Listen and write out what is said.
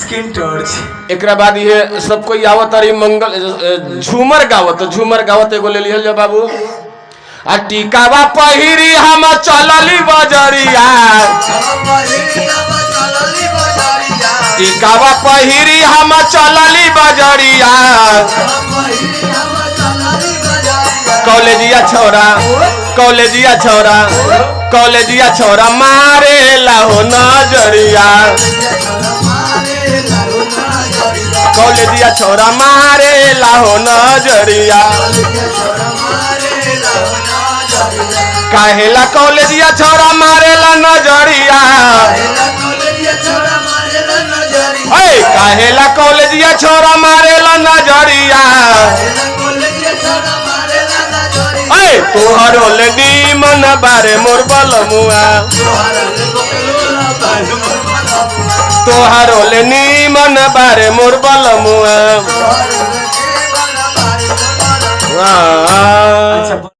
skin torch एकरा बाद ये सब कोई आवत अरे मंगल झूमर गावत एगो ले लिहल जा बाबू आ टीकावा पहिरी हम चलली बजरिया टीकावा पहिरी हम चलली बजरिया कॉलेजिया छोरा मारे लाहो नजरिया कॉलेजिया छोरा मारे लाहो नजरिया काहेला कॉलेजिया छोरा मारेला नजरिया काहेला कॉलेजिया छोरा मारेला नजरिया तोहरो ले नीमन बारे मोर बलमुआ तोहरो ले नीमन बारे मोर बलमुआ